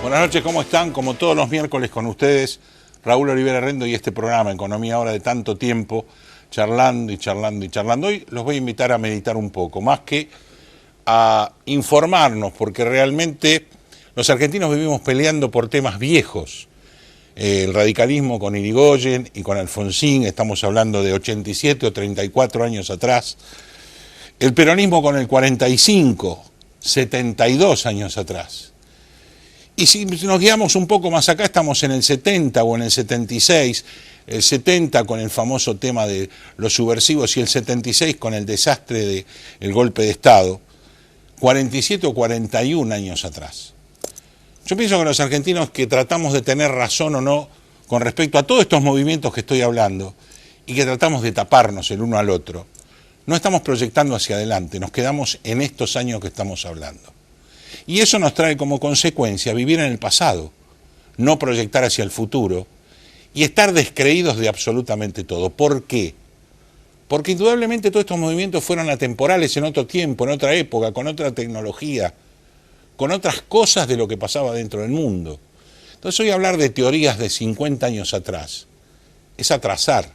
Buenas noches, ¿cómo están? Como todos los miércoles con ustedes, Raúl Olivera Rendo y este programa Economía Ahora de tanto tiempo, charlando y charlando y charlando. Hoy los voy a invitar a meditar un poco, más que a informarnos, porque realmente los argentinos vivimos peleando por temas viejos. El radicalismo con Irigoyen y con Alfonsín, estamos hablando de 87 o 34 años atrás. El peronismo con el 45, 72 años atrás. Y si nos guiamos un poco más acá, estamos en el 70 o en el 76, el 70 con el famoso tema de los subversivos y el 76 con el desastre del golpe de Estado, 47 o 41 años atrás. Yo pienso que los argentinos que tratamos de tener razón o no con respecto a todos estos movimientos que estoy hablando y que tratamos de taparnos el uno al otro, no estamos proyectando hacia adelante, nos quedamos en estos años que estamos hablando. Y eso nos trae como consecuencia vivir en el pasado, no proyectar hacia el futuro y estar descreídos de absolutamente todo. ¿Por qué? Porque indudablemente todos estos movimientos fueron atemporales en otro tiempo, en otra época, con otra tecnología, con otras cosas de lo que pasaba dentro del mundo. Entonces hoy hablar de teorías de 50 años atrás es atrasar.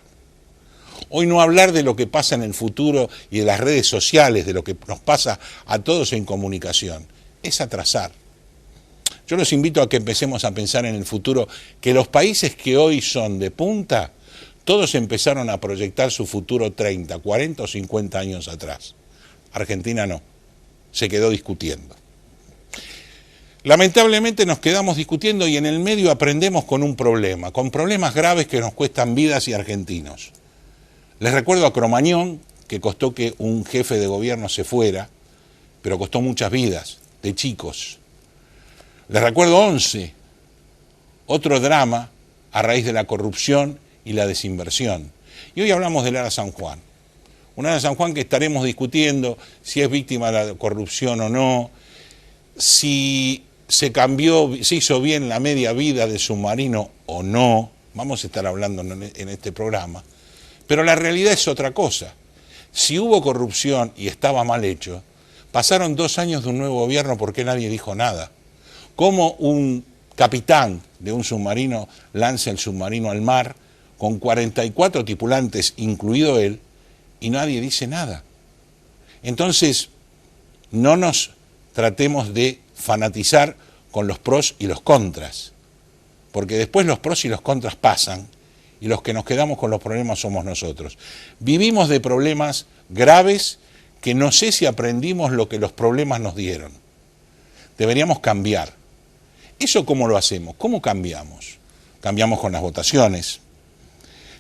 Hoy no hablar de lo que pasa en el futuro y de las redes sociales, de lo que nos pasa a todos en comunicación, es atrasar. Yo los invito a que empecemos a pensar en el futuro, que los países que hoy son de punta, todos empezaron a proyectar su futuro 30, 40 o 50 años atrás. Argentina no, se quedó discutiendo. Lamentablemente nos quedamos discutiendo y en el medio aprendemos con problemas graves que nos cuestan vidas y argentinos. Les recuerdo a Cromañón, que costó que un jefe de gobierno se fuera, pero costó muchas vidas de chicos. Les recuerdo 11, otro drama a raíz de la corrupción y la desinversión. Y hoy hablamos del ARA San Juan. Un ARA San Juan que estaremos discutiendo si es víctima de la corrupción o no, si se hizo bien la media vida del submarino o no. Vamos a estar hablando en este programa. Pero la realidad es otra cosa. Si hubo corrupción y estaba mal hecho, pasaron 2 años de un nuevo gobierno porque nadie dijo nada. ¿Cómo un capitán de un submarino lanza el submarino al mar con 44 tripulantes, incluido él, y nadie dice nada? Entonces, no nos tratemos de fanatizar con los pros y los contras, porque después los pros y los contras pasan y los que nos quedamos con los problemas somos nosotros. Vivimos de problemas graves que no sé si aprendimos lo que los problemas nos dieron. Deberíamos cambiar. ¿Eso cómo lo hacemos? ¿Cómo cambiamos? Cambiamos con las votaciones.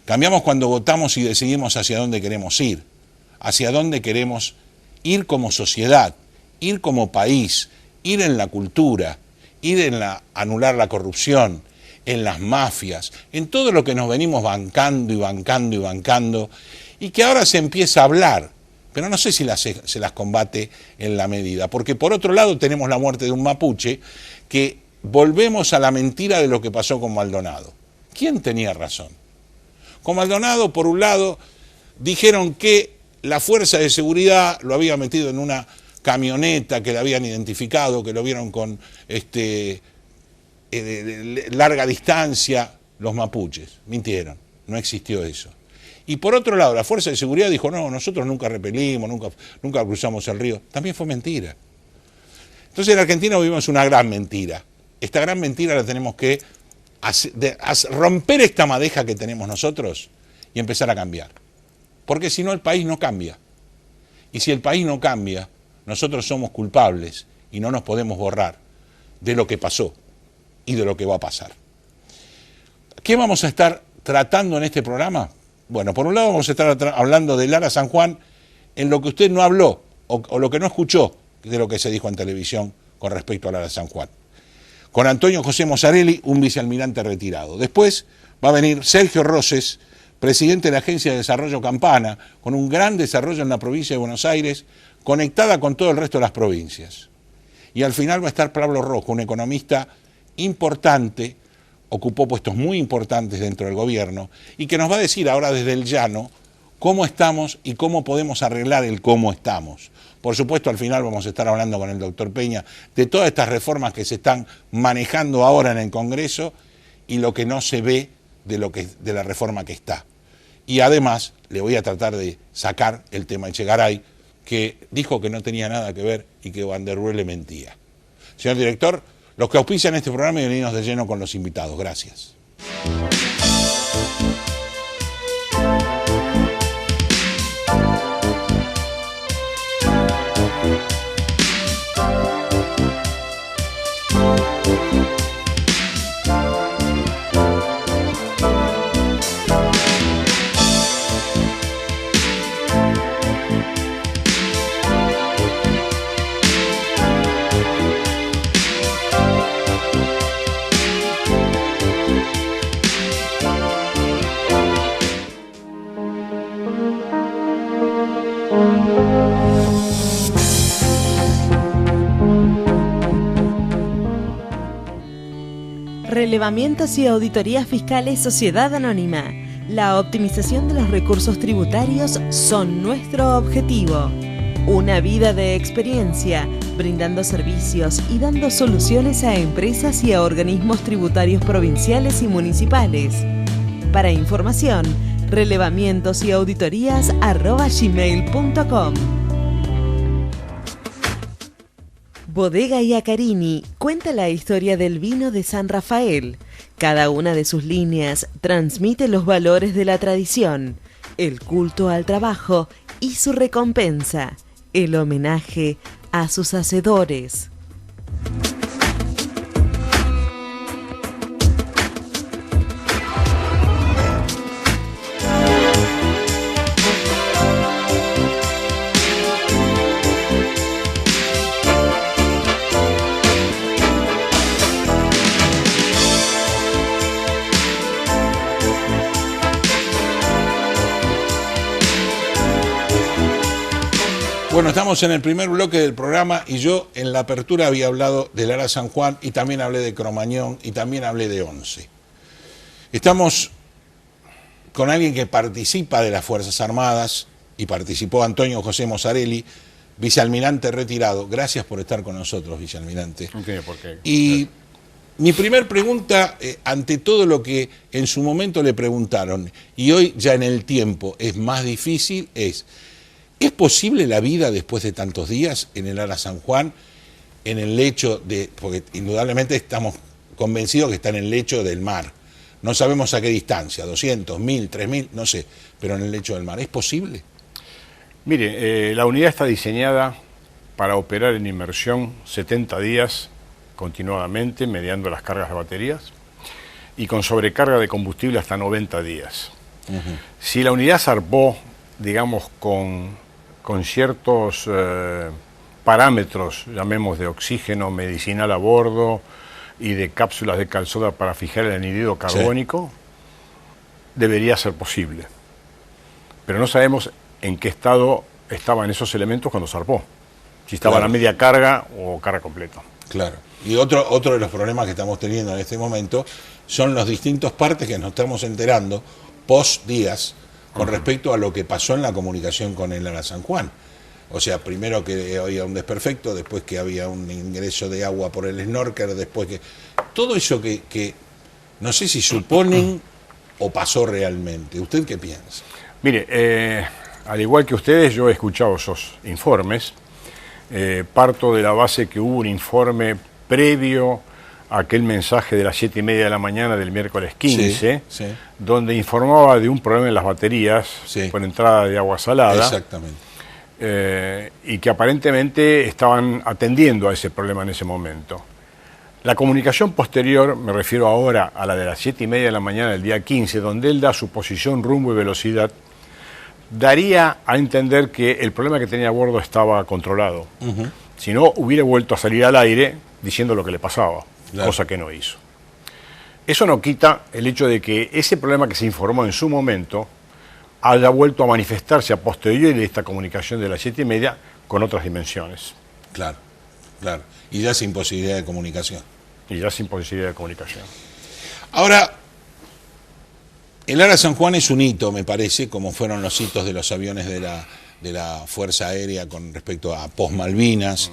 Cambiamos cuando votamos y decidimos hacia dónde queremos ir. Hacia dónde queremos ir como sociedad, ir como país, ir en la cultura, ir en anular la corrupción, en las mafias, en todo lo que nos venimos bancando y bancando y bancando, y que ahora se empieza a hablar. Pero no sé si se las combate en la medida, porque por otro lado tenemos la muerte de un mapuche, que volvemos a la mentira de lo que pasó con Maldonado. ¿Quién tenía razón? Con Maldonado, por un lado, dijeron que la fuerza de seguridad lo había metido en una camioneta que le habían identificado, que lo vieron con larga distancia los mapuches. Mintieron, no existió eso. Y por otro lado, la fuerza de seguridad dijo, no, nosotros nunca repelimos, nunca cruzamos el río. También fue mentira. Entonces en Argentina vivimos una gran mentira. Esta gran mentira la tenemos que romper esta madeja que tenemos nosotros y empezar a cambiar. Porque si no el país no cambia. Y si el país no cambia, nosotros somos culpables y no nos podemos borrar de lo que pasó y de lo que va a pasar. ¿Qué vamos a estar tratando en este programa? Bueno, por un lado vamos a estar hablando del ARA San Juan en lo que usted no habló o lo que no escuchó de lo que se dijo en televisión con respecto al Ara San Juan. Con Antonio José Mozzarelli, un vicealmirante retirado. Después va a venir Sergio Roses, presidente de la Agencia de Desarrollo Campana, con un gran desarrollo en la provincia de Buenos Aires, conectada con todo el resto de las provincias. Y al final va a estar Pablo Rojo, un economista importante, ocupó puestos muy importantes dentro del gobierno, y que nos va a decir ahora desde el llano cómo estamos y cómo podemos arreglar el cómo estamos. Por supuesto, al final vamos a estar hablando con el doctor Peña de todas estas reformas que se están manejando ahora en el Congreso y lo que no se ve de la reforma que está. Y además le voy a tratar de sacar el tema Echegaray, que dijo que no tenía nada que ver y que Van der Rohe le mentía. Señor director, los que auspician este programa y venimos de lleno con los invitados. Gracias. Relevamientos y auditorías fiscales Sociedad Anónima. La optimización de los recursos tributarios son nuestro objetivo. Una vida de experiencia, brindando servicios y dando soluciones a empresas y a organismos tributarios provinciales y municipales. Para información, relevamientosyauditorias@gmail.com. Bodega Iacarini cuenta la historia del vino de San Rafael. Cada una de sus líneas transmite los valores de la tradición, el culto al trabajo y su recompensa, el homenaje a sus hacedores. Bueno, estamos en el primer bloque del programa y yo en la apertura había hablado del Ara San Juan y también hablé de Cromañón y también hablé de Once. Estamos con alguien que participa de las Fuerzas Armadas y participó Antonio José Mozzarelli, vicealmirante retirado. Gracias por estar con nosotros, vicealmirante. No tiene por qué. Y mi primer pregunta, ante todo lo que en su momento le preguntaron, y hoy ya en el tiempo es más difícil, ¿es posible la vida después de tantos días en el Ara San Juan, en el lecho de, porque indudablemente estamos convencidos que está en el lecho del mar, no sabemos a qué distancia, 200, 1000, 3000, no sé, pero en el lecho del mar, ¿es posible? Mire, la unidad está diseñada para operar en inmersión 70 días continuadamente, mediando las cargas de baterías, y con sobrecarga de combustible hasta 90 días. Si la unidad zarpó, digamos, con ciertos parámetros, llamemos de oxígeno medicinal a bordo y de cápsulas de calzoda para fijar el anhídrido carbónico, sí, debería ser posible. Pero no sabemos en qué estado estaban esos elementos cuando zarpó. Si estaban a media carga o carga completa. Claro. Y otro de los problemas que estamos teniendo en este momento son los distintos partes que nos estamos enterando post días con respecto a lo que pasó en la comunicación con el Ara San Juan. O sea, primero que había un desperfecto, después que había un ingreso de agua por el snorkel, después que... Todo eso que no sé si suponen o pasó realmente. ¿Usted qué piensa? Mire, al igual que ustedes, yo he escuchado esos informes. Parto de la base que hubo un informe previo a aquel mensaje de las 7:30 de la mañana del miércoles 15, sí, donde informaba de un problema en las baterías, sí, por entrada de agua salada. Exactamente. Y que aparentemente estaban atendiendo a ese problema en ese momento. La comunicación posterior, me refiero ahora a la de las 7:30 de la mañana del día 15, donde él da su posición, rumbo y velocidad, daría a entender que el problema que tenía a bordo estaba controlado. Si no, hubiera vuelto a salir al aire diciendo lo que le pasaba, Claro. cosa que no hizo. Eso no quita el hecho de que ese problema que se informó en su momento haya vuelto a manifestarse a posteriori de esta comunicación de las 7:30 con otras dimensiones. Claro, claro. Y ya sin posibilidad de comunicación. Y ya sin posibilidad de comunicación. Ahora, el ARA San Juan es un hito, me parece, como fueron los hitos de los aviones de la Fuerza Aérea con respecto a post-Malvinas.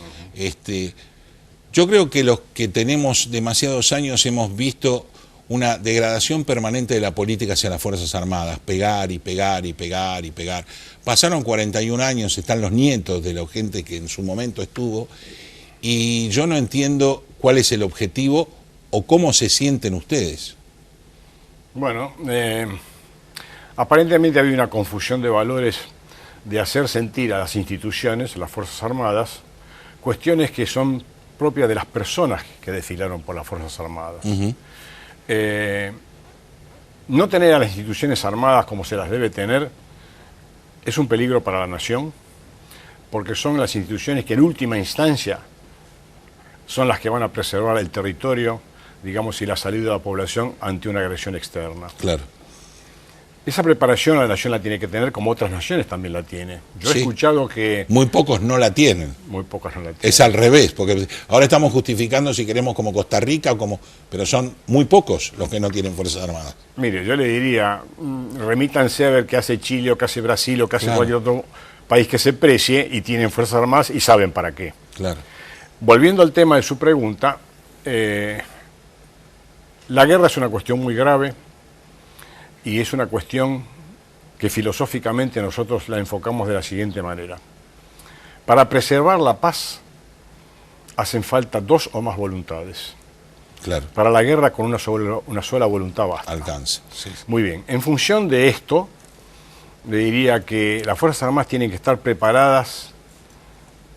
Yo creo que los que tenemos demasiados años hemos visto una degradación permanente de la política hacia las Fuerzas Armadas, pegar y pegar y pegar y pegar. Pasaron 41 años, están los nietos de la gente que en su momento estuvo, y yo no entiendo cuál es el objetivo o cómo se sienten ustedes. Bueno, aparentemente había una confusión de valores de hacer sentir a las instituciones, a las Fuerzas Armadas, cuestiones que son propias de las personas que desfilaron por las Fuerzas Armadas. No tener a las instituciones armadas como se las debe tener es un peligro para la nación, porque son las instituciones que en última instancia son las que van a preservar el territorio, digamos, y la salida de la población ante una agresión externa. Claro. Esa preparación la nación la tiene que tener como otras naciones también la tiene. Yo he Sí. escuchado que Muy pocos no la tienen. muy pocas no la tienen. Es al revés, porque ahora estamos justificando si queremos como Costa Rica, pero son muy pocos los que no tienen Fuerzas Armadas. Mire, yo le diría, remítanse a ver qué hace Chile o qué hace Brasil o qué hace Claro. cualquier otro país que se precie y tienen Fuerzas Armadas y saben para qué. Claro. Volviendo al tema de su pregunta, la guerra es una cuestión muy grave y es una cuestión que filosóficamente nosotros la enfocamos de la siguiente manera. Para preservar la paz hacen falta 2 o más voluntades. Claro. Para la guerra con una sola voluntad basta. Alcance. Sí. Muy bien, en función de esto, le diría que las Fuerzas Armadas tienen que estar preparadas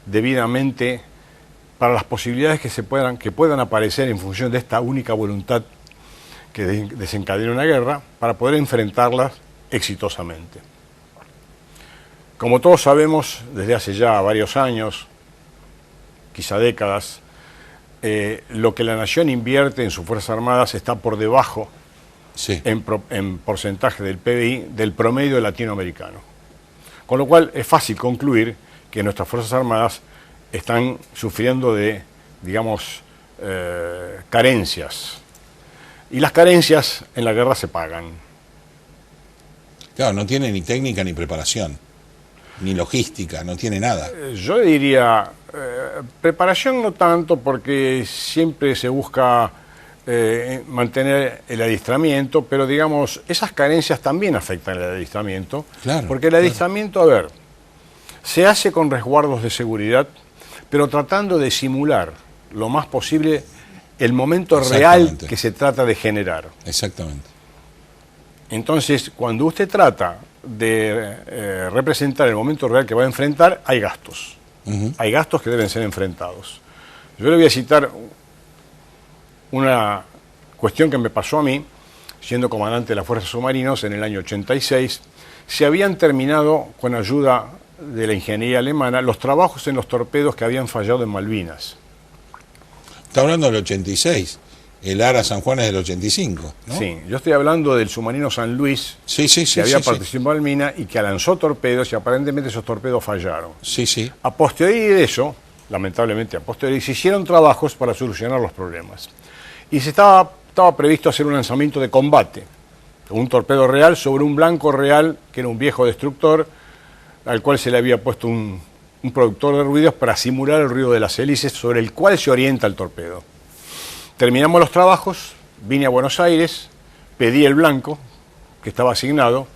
debidamente para las posibilidades que puedan aparecer en función de esta única voluntad que desencadena una guerra, para poder enfrentarlas exitosamente. Como todos sabemos, desde hace ya varios años, quizá décadas, lo que la nación invierte en sus Fuerzas Armadas está por debajo Sí. en porcentaje del PBI del promedio latinoamericano. Con lo cual es fácil concluir que nuestras Fuerzas Armadas están sufriendo de, digamos, carencias. Y las carencias en la guerra se pagan. Claro, no tiene ni técnica ni preparación, ni logística, no tiene nada. Yo diría, preparación no tanto, porque siempre se busca mantener el adiestramiento, pero digamos, esas carencias también afectan el adiestramiento, Claro, porque el adiestramiento, a ver, se hace con resguardos de seguridad, pero tratando de simular lo más posible el momento real Exactamente. que se trata de generar. Exactamente. Entonces, cuando usted trata de representar el momento real que va a enfrentar, hay gastos. Ujú. Hay gastos que deben ser enfrentados. Yo le voy a citar una cuestión que me pasó a mí, siendo comandante de las Fuerzas Submarinos en el año 86. Se habían terminado, con ayuda de la ingeniería alemana, los trabajos en los torpedos que habían fallado en Malvinas. Está hablando del 86. El ARA San Juan es del 85, ¿no? Sí, yo estoy hablando del submarino San Luis, Sí, sí, sí. que había sí, participado en Malvinas y que lanzó torpedos y aparentemente esos torpedos fallaron. sí, sí. A posteriori de eso, lamentablemente a posteriori, se hicieron trabajos para solucionar los problemas. Y estaba previsto hacer un lanzamiento de combate, un torpedo real sobre un blanco real, que era un viejo destructor, al cual se le había puesto un productor de ruidos para simular el ruido de las hélices sobre el cual se orienta el torpedo. Terminamos los trabajos, vine a Buenos Aires, pedí el blanco, que estaba asignado,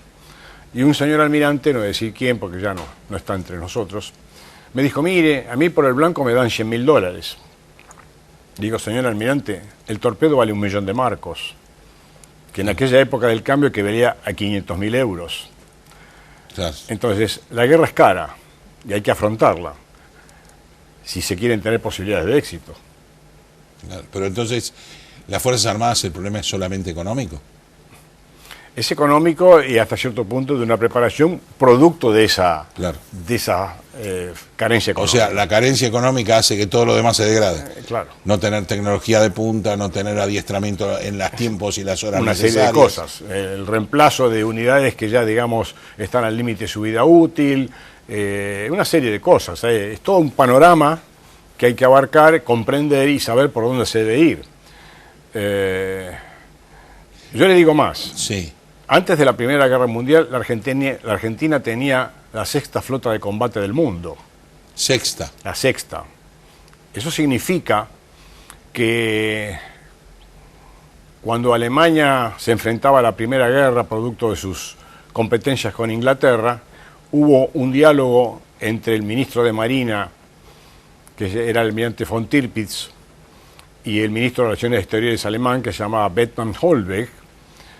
y un señor almirante, no voy a decir quién porque ya no está entre nosotros, me dijo, mire, a mí por el blanco me dan $100.000. Digo, señor almirante, el torpedo vale 1.000.000 de marcos, que en aquella época del cambio equivalía a 500.000 euros. Claro. Entonces, la guerra es cara y hay que afrontarla, si se quieren tener posibilidades de éxito. Claro. Pero entonces, ¿las Fuerzas Armadas el problema es solamente económico? Es económico y hasta cierto punto de una preparación producto de esa, Claro. Carencia económica. O sea, la carencia económica hace que todo lo demás se degrade. Claro. No tener tecnología de punta, no tener adiestramiento en los tiempos y las horas Una necesarias. serie de cosas. El reemplazo de unidades que ya, digamos, están al límite de su vida útil, una serie de cosas. Es todo un panorama que hay que abarcar, comprender y saber por dónde se debe ir. Yo le digo más. Sí. Antes de la Primera Guerra Mundial, la Argentina tenía la 6ª flota de combate del mundo. Sexta. La 6ª. Eso significa que cuando Alemania se enfrentaba a la Primera Guerra, producto de sus competencias con Inglaterra, hubo un diálogo entre el ministro de Marina, que era el almirante von Tirpitz, y el ministro de Relaciones Exteriores alemán, que se llamaba Bethmann Hollweg,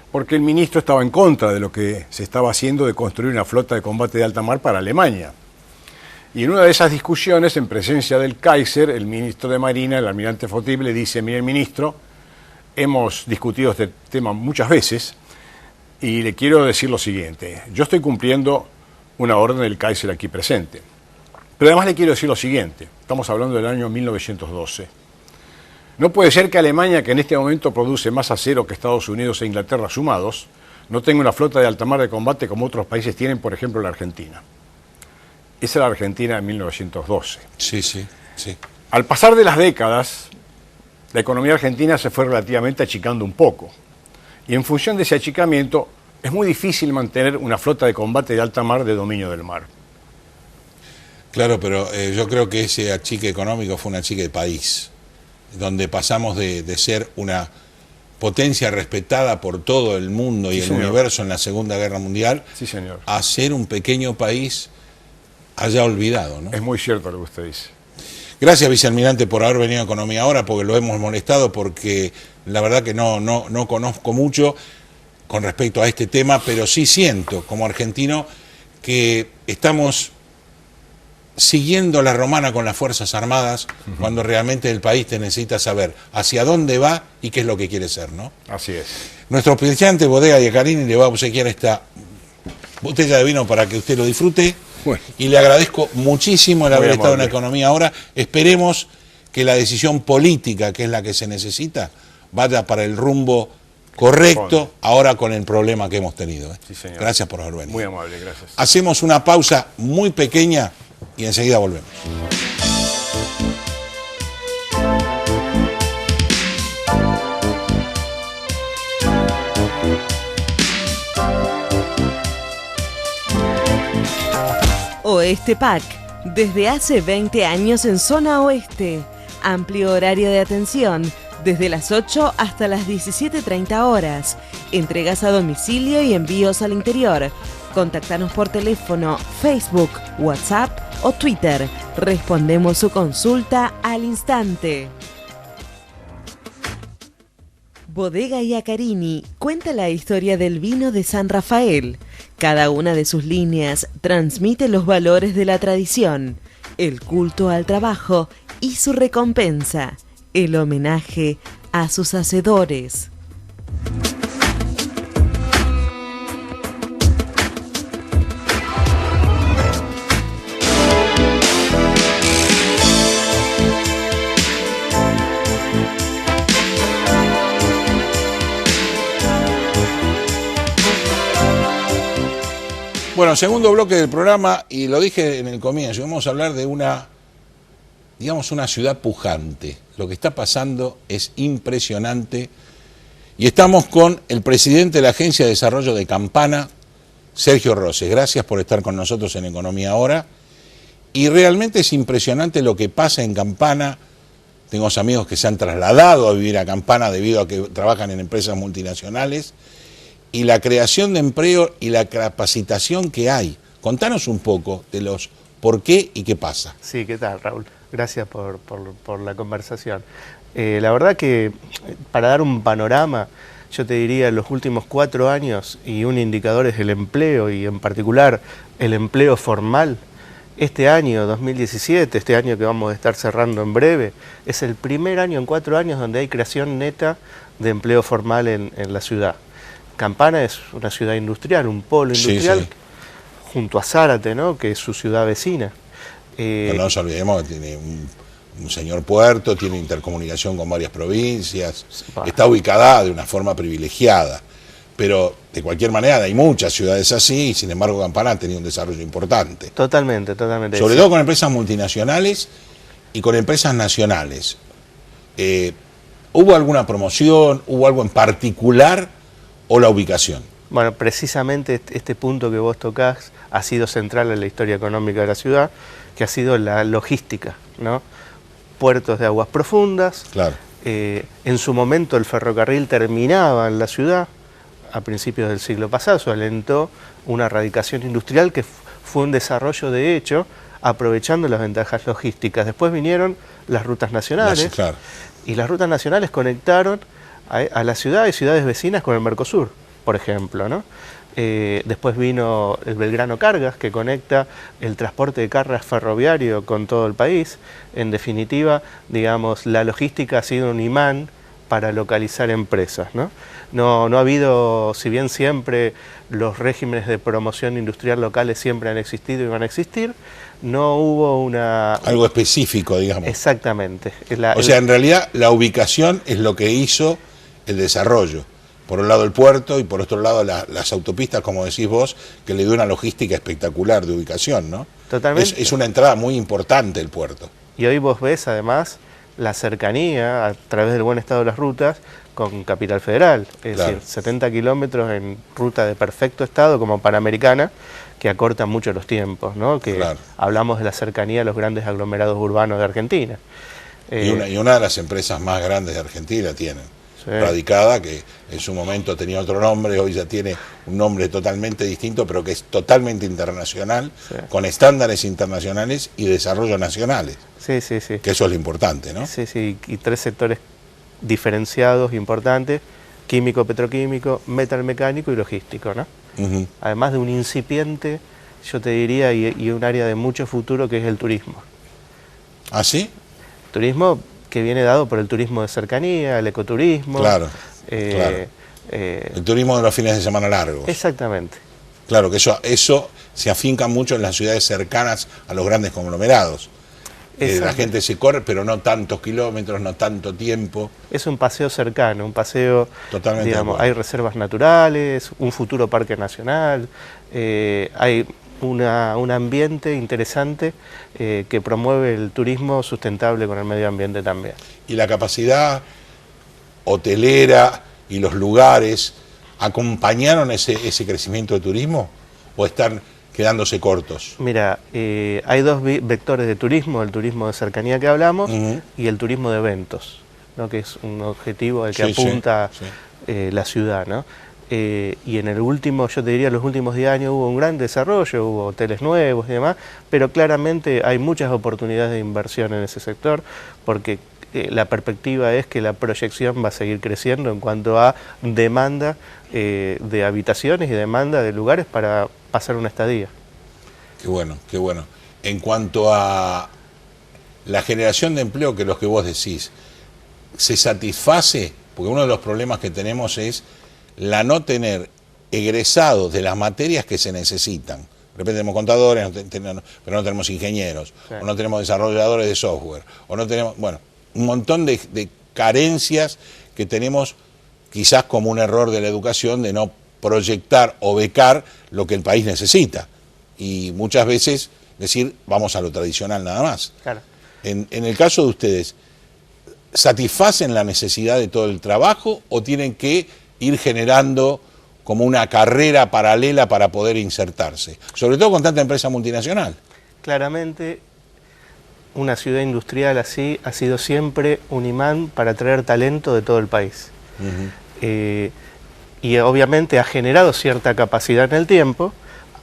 porque el ministro estaba en contra de lo que se estaba haciendo de construir una flota de combate de alta mar para Alemania. Y en una de esas discusiones, en presencia del Kaiser, el ministro de Marina, el almirante von Tirpitz, le dice: mire, ministro, hemos discutido este tema muchas veces y le quiero decir lo siguiente. Yo estoy cumpliendo una orden del Kaiser aquí presente. Pero además le quiero decir lo siguiente. Estamos hablando del año 1912. No puede ser que Alemania, que en este momento produce más acero que Estados Unidos e Inglaterra sumados, no tenga una flota de alta mar de combate como otros países tienen, por ejemplo, la Argentina. Esa es la Argentina de 1912. Sí, sí, sí. Al pasar de las décadas, la economía argentina se fue relativamente achicando un poco. Y en función de ese achicamiento, es muy difícil mantener una flota de combate de alta mar de dominio del mar. Claro, pero yo creo que ese achique económico fue un achique de país, donde pasamos de ser una potencia respetada por todo el mundo y Sí, el señor. universo en la Segunda Guerra Mundial, Sí, señor. a ser un pequeño país allá olvidado, ¿no? Es muy cierto lo que usted dice. Gracias, vicealmirante, por haber venido a Economía Ahora, porque lo hemos molestado, porque la verdad que no conozco mucho con respecto a este tema, pero sí siento, como argentino, que estamos siguiendo la romana con las Fuerzas Armadas, cuando realmente el país te necesita saber hacia dónde va y qué es lo que quiere ser, ¿no? Así es. Nuestro auspiciante Bodega Iacarini le va a obsequiar esta botella de vino para que usted lo disfrute. Bueno. Y le agradezco muchísimo el Muy haber estado en amable. Economía Ahora. Esperemos que la decisión política, que es la que se necesita, vaya para el rumbo correcto Corresponde. ahora con el problema que hemos tenido. Sí, señor. Gracias por haber venido. Muy amable, gracias. Hacemos una pausa muy pequeña y enseguida volvemos. Oeste Pack, desde hace 20 años en zona oeste. Amplio horario de atención, desde las 8 hasta las 17:30 horas. Entregas a domicilio y envíos al interior. Contáctanos por teléfono, Facebook, WhatsApp o Twitter. Respondemos su consulta al instante. Bodega Iacarini cuenta la historia del vino de San Rafael. Cada una de sus líneas transmite los valores de la tradición, el culto al trabajo y su recompensa, el homenaje a sus hacedores. Bueno, segundo bloque del programa, y lo dije en el comienzo, vamos a hablar de una ciudad pujante. Lo que está pasando es impresionante. Y estamos con el presidente de la Agencia de Desarrollo de Campana, Sergio Roses. Gracias por estar con nosotros en Economía Ahora. Y realmente es impresionante lo que pasa en Campana. Tengo amigos que se han trasladado a vivir a Campana debido a que trabajan en empresas multinacionales. Y la creación de empleo y la capacitación que hay. Contanos un poco de los por qué y qué pasa. Sí, ¿qué tal, Raúl? Gracias por la conversación. La verdad que para dar un panorama, yo te diría, en los últimos 4 años, y un indicador es el empleo, y en particular el empleo formal, este año, 2017, este año que vamos a estar cerrando en breve, es el primer año en 4 años donde hay creación neta de empleo formal en la ciudad. Campana es una ciudad industrial, un polo industrial, sí. junto a Zárate, ¿no? Que es su ciudad vecina. Pero no nos olvidemos que tiene un señor puerto, tiene intercomunicación con varias provincias, está ubicada de una forma privilegiada. Pero de cualquier manera hay muchas ciudades así y sin embargo Campana ha tenido un desarrollo importante. Totalmente, totalmente. Sobre todo con empresas multinacionales y con empresas nacionales. ¿Hubo alguna promoción, hubo algo en particular o la ubicación? Bueno, precisamente este punto que vos tocás ha sido central en la historia económica de la ciudad, que ha sido la logística, ¿no? Puertos de aguas profundas. Claro. En su momento el ferrocarril terminaba en la ciudad, a principios del siglo pasado, eso alentó una radicación industrial que fue un desarrollo de hecho, aprovechando las ventajas logísticas. Después vinieron las rutas nacionales, Claro. y las rutas nacionales conectaron a la ciudad y ciudades vecinas con el Mercosur, por ejemplo, ¿no? Después vino el Belgrano Cargas, que conecta el transporte de cargas ferroviario con todo el país. En definitiva, digamos, la logística ha sido un imán para localizar empresas, ¿no? No ha habido, si bien siempre los regímenes de promoción industrial locales siempre han existido y van a existir, no hubo algo específico, digamos. Exactamente. O sea, en realidad la ubicación es lo que hizo el desarrollo. Por un lado el puerto y por otro lado las autopistas, como decís vos, que le dio una logística espectacular de ubicación, ¿no? Totalmente. Es una entrada muy importante el puerto. Y hoy vos ves además la cercanía a través del buen estado de las rutas con Capital Federal, es decir, 70 kilómetros en ruta de perfecto estado como Panamericana, que acorta mucho los tiempos, ¿no? Que hablamos de la cercanía a los grandes aglomerados urbanos de Argentina. Y una de las empresas más grandes de Argentina tienen, radicada, que en su momento tenía otro nombre, hoy ya tiene un nombre totalmente distinto, pero que es totalmente internacional, con estándares internacionales y desarrollo nacionales. Sí. Que eso es lo importante, ¿no? Sí, y 3 sectores diferenciados, importantes: químico, petroquímico, metalmecánico y logístico, ¿no? Además de un incipiente, yo te diría, y un área de mucho futuro, que es el turismo. ¿Ah, sí? Turismo que viene dado por el turismo de cercanía, el ecoturismo. Claro. El turismo de los fines de semana largos. Exactamente. Claro, que eso se afinca mucho en las ciudades cercanas a los grandes conglomerados. La gente se corre, pero no tantos kilómetros, no tanto tiempo. Es un paseo cercano, un paseo, totalmente, digamos, hay reservas naturales, un futuro parque nacional, hay un ambiente interesante que promueve el turismo sustentable con el medio ambiente también. ¿Y la capacidad hotelera y los lugares acompañaron ese crecimiento de turismo o están quedándose cortos? Mira, hay 2 vectores de turismo: el turismo de cercanía que hablamos y el turismo de eventos, ¿no? Que es un objetivo al que apunta la ciudad, ¿no? Y en el último, yo te diría, los últimos 10 años hubo un gran desarrollo, hubo hoteles nuevos y demás, pero claramente hay muchas oportunidades de inversión en ese sector, porque la perspectiva es que la proyección va a seguir creciendo en cuanto a demanda de habitaciones y demanda de lugares para pasar una estadía. Qué bueno, qué bueno. En cuanto a la generación de empleo, que es lo que vos decís, ¿se satisface? Porque uno de los problemas que tenemos es la no tener egresados de las materias que se necesitan. De repente tenemos contadores, pero no tenemos ingenieros, o no tenemos desarrolladores de software, o no tenemos, bueno, un montón de carencias que tenemos, quizás como un error de la educación, de no proyectar o becar lo que el país necesita. Y muchas veces decir, vamos a lo tradicional nada más. Claro. En el caso de ustedes, ¿satisfacen la necesidad de todo el trabajo o tienen que ir generando como una carrera paralela para poder insertarse? Sobre todo con tanta empresa multinacional. Claramente, una ciudad industrial así ha sido siempre un imán para atraer talento de todo el país. Y obviamente ha generado cierta capacidad en el tiempo,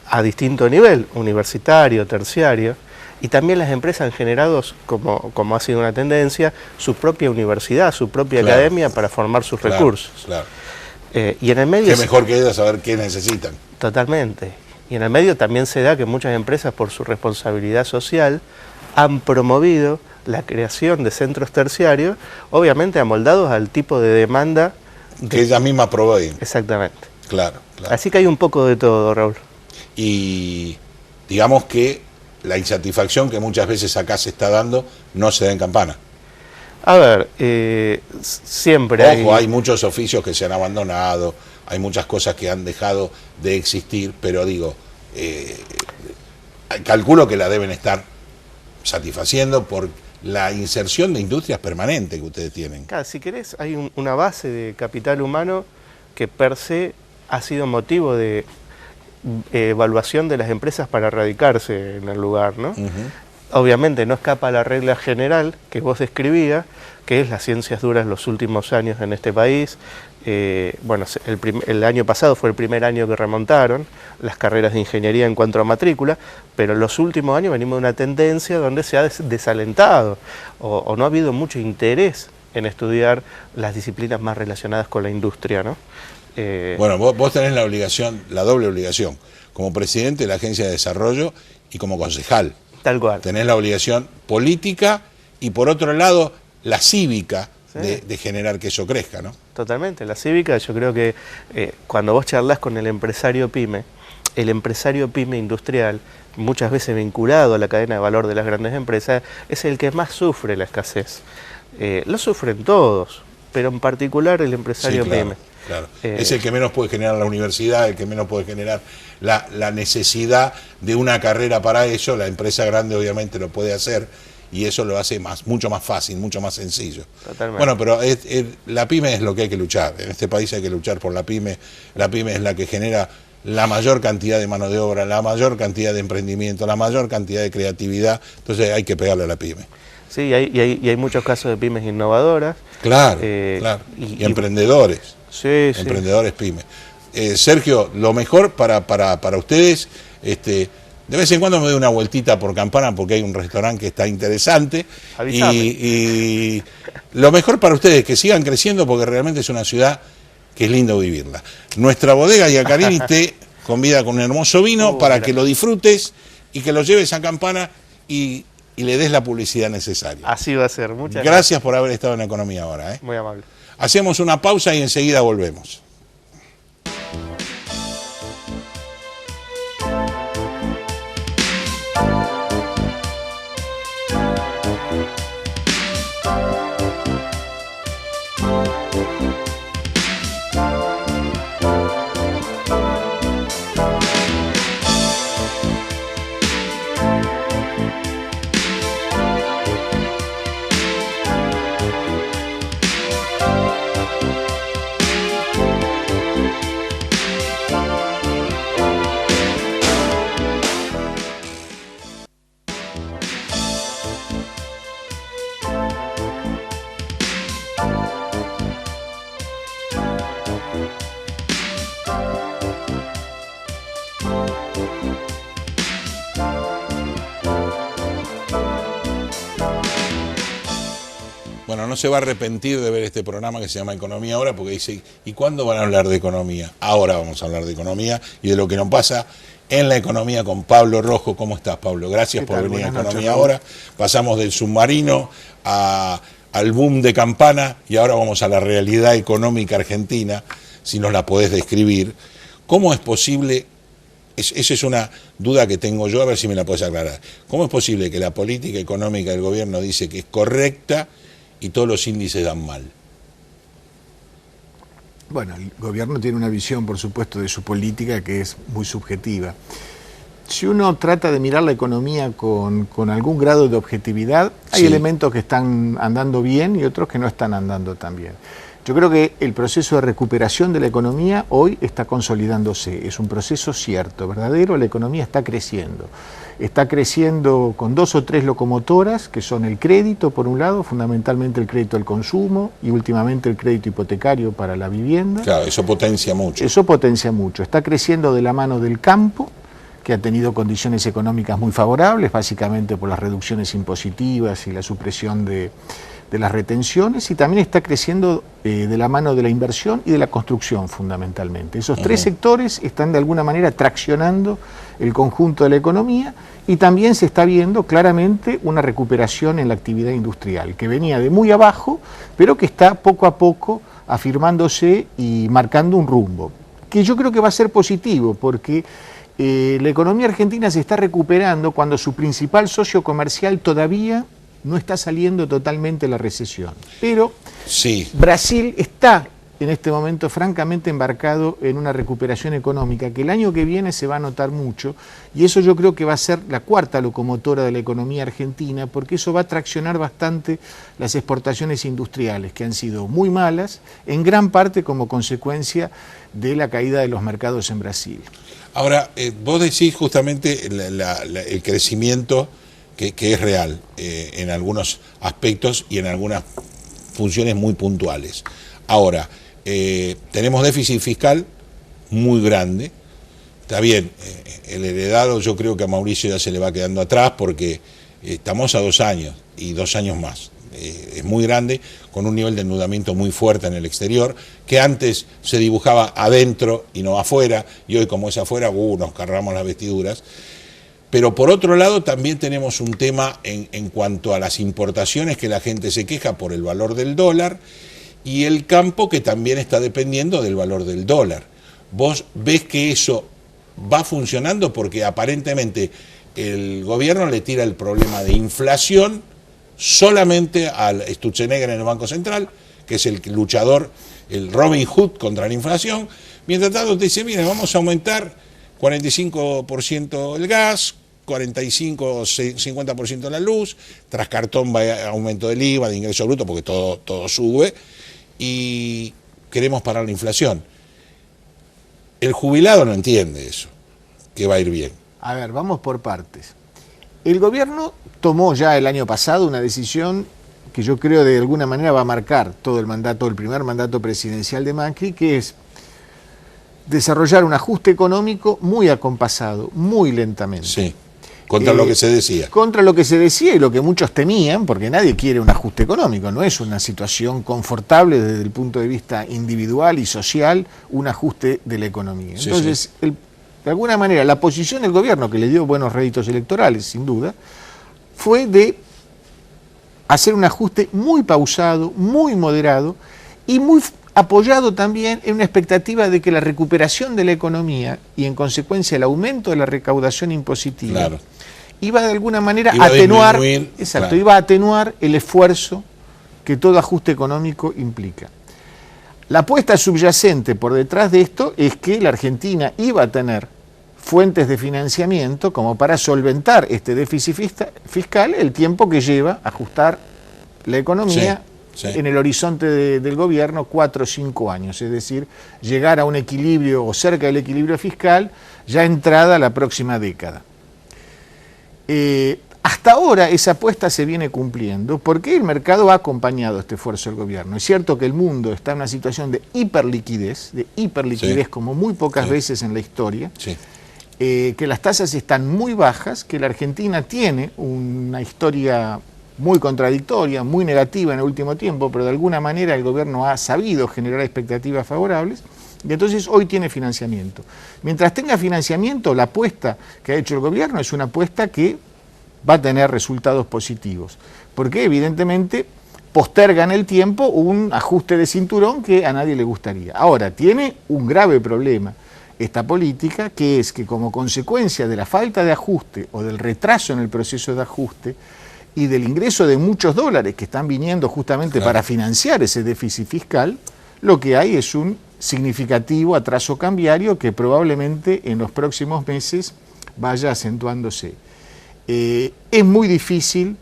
a distinto nivel, universitario, terciario, y también las empresas han generado, como ha sido una tendencia, su propia universidad, su propia academia para formar sus recursos. Claro. Y en el medio... Qué mejor que ellos saber qué necesitan. Totalmente. Y en el medio también se da que muchas empresas, por su responsabilidad social, han promovido la creación de centros terciarios, obviamente amoldados al tipo de demanda que ellas mismas proveen. Exactamente. Claro, claro. Así que hay un poco de todo, Raúl. Y digamos que la insatisfacción que muchas veces acá se está dando no se da en Campana. A ver, siempre Ojo, hay muchos oficios que se han abandonado, hay muchas cosas que han dejado de existir, pero digo, calculo que la deben estar satisfaciendo por la inserción de industrias permanentes que ustedes tienen. Claro, si querés, hay una base de capital humano que per se ha sido motivo de evaluación de las empresas para radicarse en el lugar, ¿no? Obviamente no escapa a la regla general que vos describías, que es las ciencias duras los últimos años en este país. Bueno, el año pasado fue el primer año que remontaron las carreras de ingeniería en cuanto a matrícula, pero en los últimos años venimos de una tendencia donde se ha desalentado o no ha habido mucho interés en estudiar las disciplinas más relacionadas con la industria, ¿no? Bueno, vos tenés la obligación, la doble obligación, como presidente de la Agencia de Desarrollo y como concejal. Tal cual. Tenés la obligación política y por otro lado la cívica, sí, de generar que eso crezca, ¿no? Totalmente, la cívica, yo creo que cuando vos charlas con el empresario pyme industrial, muchas veces vinculado a la cadena de valor de las grandes empresas, es el que más sufre la escasez. Lo sufren todos, pero en particular el empresario, sí, claro, pyme. Claro. Es el que menos puede generar la universidad, el que menos puede generar la necesidad de una carrera para eso. La empresa grande obviamente lo puede hacer y eso lo hace mucho más fácil, mucho más sencillo. Totalmente. Bueno, pero la pyme es lo que hay que luchar. En este país hay que luchar por la pyme. La pyme es la que genera la mayor cantidad de mano de obra, la mayor cantidad de emprendimiento, la mayor cantidad de creatividad. Entonces hay que pegarle a la pyme. Sí, y hay muchos casos de pymes innovadoras. Claro, claro. Y emprendedores. Sí, emprendedores pymes. Sergio, lo mejor para ustedes, de vez en cuando me doy una vueltita por Campana porque hay un restaurante que está interesante. Y lo mejor para ustedes, que sigan creciendo porque realmente es una ciudad que es lindo vivirla. Nuestra bodega Iacarini te convida con un hermoso vino para que lo disfrutes y que lo lleves a Campana y le des la publicidad necesaria. Así va a ser. Muchas gracias por haber estado en Economía Ahora. Muy amable. Hacemos una pausa y enseguida volvemos. Bueno, no se va a arrepentir de ver este programa que se llama Economía Ahora, porque dice, ¿y cuándo van a hablar de economía? Ahora vamos a hablar de economía y de lo que nos pasa en la economía con Pablo Rojo. ¿Cómo estás, Pablo? Gracias por venir a Economía Ahora. Pasamos del submarino al boom de Campana y ahora vamos a la realidad económica argentina, si nos la podés describir. ¿Cómo es posible? Esa es una duda que tengo yo, a ver si me la podés aclarar. ¿Cómo es posible que la política económica del gobierno dice que es correcta y todos los índices dan mal? Bueno, el gobierno tiene una visión, por supuesto, de su política que es muy subjetiva. Si uno trata de mirar la economía con algún grado de objetividad, hay elementos que están andando bien y otros que no están andando tan bien. Yo creo que el proceso de recuperación de la economía hoy está consolidándose. Es un proceso cierto, verdadero. La economía está creciendo. Está creciendo con 2 o 3 locomotoras, que son el crédito, por un lado, fundamentalmente el crédito al consumo y últimamente el crédito hipotecario para la vivienda. Claro, eso potencia mucho. Eso potencia mucho. Está creciendo de la mano del campo, que ha tenido condiciones económicas muy favorables, básicamente por las reducciones impositivas y la supresión de las retenciones, y también está creciendo de la mano de la inversión y de la construcción fundamentalmente. Esos 3 sectores están de alguna manera traccionando el conjunto de la economía y también se está viendo claramente una recuperación en la actividad industrial, que venía de muy abajo, pero que está poco a poco afirmándose y marcando un rumbo. que yo creo que va a ser positivo, porque la economía argentina se está recuperando cuando su principal socio comercial todavía no está saliendo totalmente de la recesión. Pero sí, Brasil está en este momento francamente embarcado en una recuperación económica que el año que viene se va a notar mucho, y eso yo creo que va a ser la cuarta locomotora de la economía argentina, porque eso va a traccionar bastante las exportaciones industriales, que han sido muy malas, en gran parte como consecuencia de la caída de los mercados en Brasil. Ahora, vos decís justamente el crecimiento que es real en algunos aspectos y en algunas funciones muy puntuales. Ahora, tenemos déficit fiscal muy grande. Está bien, el heredado yo creo que a Mauricio ya se le va quedando atrás porque estamos a 2 años y 2 años más. Es muy grande, con un nivel de endeudamiento muy fuerte en el exterior, que antes se dibujaba adentro y no afuera, y hoy como es afuera, nos cargamos las vestiduras. Pero por otro lado también tenemos un tema en cuanto a las importaciones, que la gente se queja por el valor del dólar, y el campo que también está dependiendo del valor del dólar. ¿Vos ves que eso va funcionando? Porque aparentemente el gobierno le tira el problema de inflación solamente al Sturzenegger en el Banco Central, que es el luchador, el Robin Hood contra la inflación. Mientras tanto te dice, mire, vamos a aumentar 45% el gas, 45 o 50% la luz, tras cartón va aumento del IVA, de ingreso bruto, porque todo sube, y queremos parar la inflación. El jubilado no entiende eso, que va a ir bien. A ver, vamos por partes. El gobierno tomó ya el año pasado una decisión que yo creo de alguna manera va a marcar todo el mandato, el primer mandato presidencial de Macri, que es desarrollar un ajuste económico muy acompasado, muy lentamente. Sí, contra lo que se decía. Contra lo que se decía y lo que muchos temían, porque nadie quiere un ajuste económico, no es una situación confortable desde el punto de vista individual y social, un ajuste de la economía. Sí, entonces, sí. De alguna manera, la posición del gobierno, que le dio buenos réditos electorales, sin duda, fue de hacer un ajuste muy pausado, muy moderado y muy apoyado también en una expectativa de que la recuperación de la economía y en consecuencia el aumento de la recaudación impositiva, Claro, iba de alguna manera iba a atenuar, disminuir, exacto, claro, iba a atenuar el esfuerzo que todo ajuste económico implica. La apuesta subyacente por detrás de esto es que la Argentina iba a tener fuentes de financiamiento como para solventar este déficit fiscal el tiempo que lleva ajustar la economía en el horizonte del gobierno, 4 o 5 años, es decir, llegar a un equilibrio o cerca del equilibrio fiscal ya entrada la próxima década. Hasta ahora esa apuesta se viene cumpliendo porque el mercado ha acompañado este esfuerzo del gobierno. Es cierto que el mundo está en una situación de hiperliquidez sí, como muy pocas veces en la historia, sí, que las tasas están muy bajas, que la Argentina tiene una historia muy contradictoria, muy negativa en el último tiempo, pero de alguna manera el gobierno ha sabido generar expectativas favorables, y entonces hoy tiene financiamiento. Mientras tenga financiamiento, la apuesta que ha hecho el gobierno es una apuesta que va a tener resultados positivos, porque evidentemente posterga en el tiempo un ajuste de cinturón que a nadie le gustaría. Ahora, tiene un grave problema esta política, que es que como consecuencia de la falta de ajuste o del retraso en el proceso de ajuste y del ingreso de muchos dólares que están viniendo justamente para financiar ese déficit fiscal, lo que hay es un significativo atraso cambiario que probablemente en los próximos meses vaya acentuándose. Es muy difícil